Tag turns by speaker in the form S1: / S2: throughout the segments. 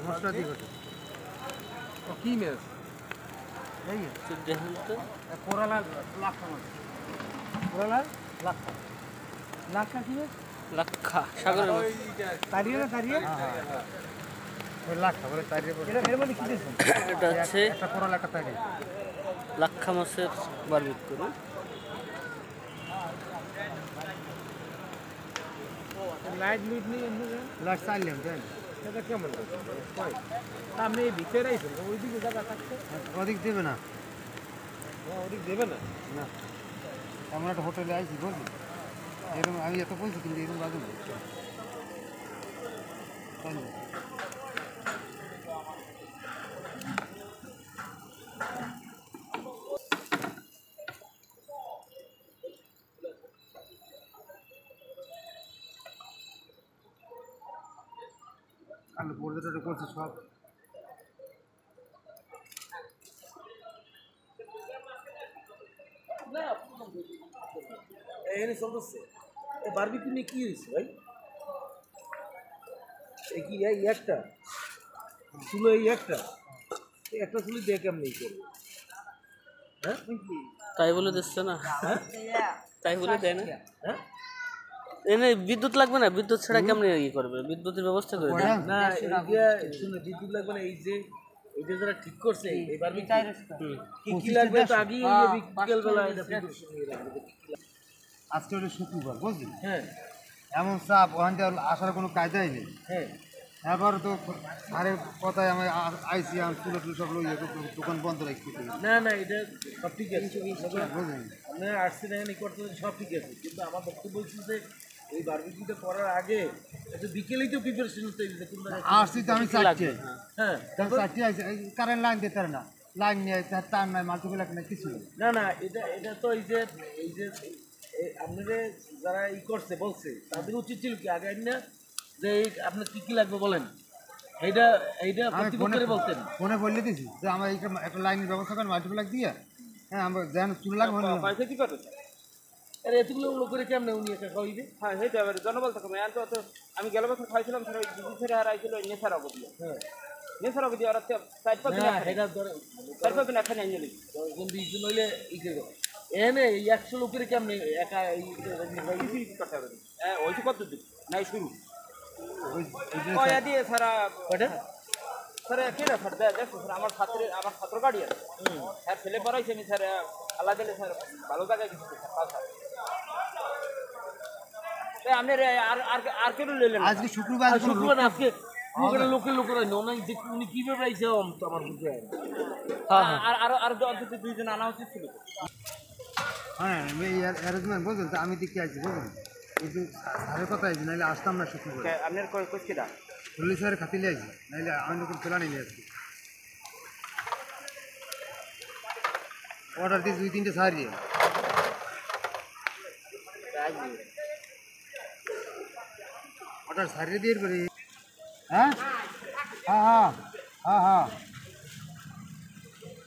S1: মশলা দিয়ে কত
S2: ও কি মাছ
S1: এই
S3: দেখুন তো
S1: কোরালা লাক্ষা মাছ কোরালা লাক্ষা লাক্ষা কি মাছ
S3: লাক্ষা সাগরের মাছ
S1: তারিয়ে না তারিয়ে ওই লাক্ষা বলে তারিয়ে বলে এটা এর মধ্যে কি দিয়েছেন
S3: এটা হচ্ছে
S1: একটা কোরালা একটা তারিয়ে
S3: লাক্ষা মাছের বারবিকিউ করুন
S2: লাইট মিট নেই এমনি
S1: লাস্ট চাইলাম জান
S2: এটা কেমন কয় আপনি এই ভিতরে আইছেন ওইদিকে জায়গা থাকছে
S1: ওদিক দেবে না
S2: ওদিক দেবে না
S1: না আমরা একটা হোটেলে আইছি বুঝলি এরকম আমি এত বলছি কিন্তু এরকম বাজে না আলু পর্যটন করছে সব
S2: এখানে চলতেছে বারবিকিউ নিয়ে কি হয়েছে ভাই এই কি এই একটা চুলো এই একটা চুলি দিয়ে কেমন নেই করবে হ্যাঁ
S3: তাই বলে দিচ্ছে না তাই বলে দেয় না
S2: হ্যাঁ
S3: এনে বিদ্যুৎ লাগবে না বিদ্যুৎ ছাড়া কেমনে ই করবে বিদ্যুতের ব্যবস্থা করে দেয়
S2: না শুনে বিদ্যুৎ লাগবে না এই যে যারা ঠিক করছে এই বারবিকিউ কি লাগবে তো আগেই বিকেল বেলা এটা প্রিপারেশন নিয়ে রাখবে
S1: আজকে হলো শুক্রবার বুঝলি
S2: হ্যাঁ
S1: এমন চাপ ওখান থেকে আসার কোনো কায়দাই নেই
S2: হ্যাঁ
S1: এবার তো আরে কথায় আমি আইসি আমি তুলে তুলে সব লইয়ে দোকান বন্ধ রাখছি
S2: না না এটা সব ঠিক আছে
S1: বুঝলেন
S2: আপনার আসছে না এখানে করতে সব ঠিক আছে কিন্তু আমার বক্তব্য হচ্ছে যে এই বারবিকিউটা করার আগে একটু বিকেলেই তো প্রিপারেশন হতে হবে
S1: আসছি তো আমি চারটে
S2: হ্যাঁ
S1: চারটে আসছি কারেন্ট লাইন দিতে পারে না লাইন নিয়ে তার নাই মাল্টিপ্লাক নাই কিছু নেই
S2: না না এটা তো এই যে আপনাদের যারা করছে বলছে তাদের উচিত ছিল কি আগে না যে আপনার কি লাগবে বলেন এইটা প্রতিপক্ষে বলতেন
S1: ফোনে বলে দিছি যে আমার একটা লাইনের ব্যবস্থা করেন মাল্টিপ্লাক দিয়ে হ্যাঁ আমরা যেন চুল লাগবে
S2: পয়সা কি পাবে আরে এতগুলো লোকের কেমনে উনি একা খাওয়াইবে
S3: হ্যাঁ সেইটা এবার জনবল থাকে আমি গেল বছর খাইছিলাম স্যার ওই দিদি ছেড়ে আর আইছিল নেশার অবধি
S2: হ্যাঁ
S3: নেশার অবধি আর 4-5 দিন
S2: এটা ধরে
S3: 4-5 দিন এখানে আইনি নিলি
S2: 10-20 জন হইলে ই করবে এনে 100 লোকের কেমনে একা
S3: করতে হবে হ্যাঁ ওই তো পদ্ধতি নাই শুরু
S1: ওই
S3: ওই দিয়ে সারা
S2: কয়টা
S3: স্যার কি না স্যার দেখো স্যার আমার ছাত্র গাড়ি আছে স্যার ছেলে পড়াইছে আমি স্যার আল্লাহ দিলে স্যার ভালো জায়গায় গেছি স্যার পাশা আপনি আর কেন লইলেন
S1: আজকে শুক্রবার
S2: শুক্রবার আজকে লোকেরা নয় দেখি উনি কিভাবে আইছে আমার বুঝে
S3: আর অন্তত 2 জন আনা উচিত ছিল
S1: হ্যাঁ অ্যারেঞ্জমেন্ট বুঝলেন তো আমি দেখতে আছি বুঝলেন কিন্তু স্যারের কথা আইছি নাহলে আসতাম না শুক্রবার
S3: আপনার কোচকিটা
S1: হলি স্যারের খাতিলে আইছি নাহলে আমি নতুন খেলা নিয়ে আসছি অর্ডার দিয়েছি 2-3টে সারিয়ে অর্ডার সারিয়ে দিয়ে করে হ্যাঁ হ্যাঁ হ্যাঁ হ্যাঁ হ্যাঁ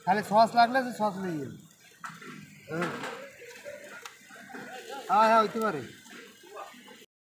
S1: খালি সস লাগলে সস নিয়ে হ্যাঁ হ্যাঁ হইতে পারে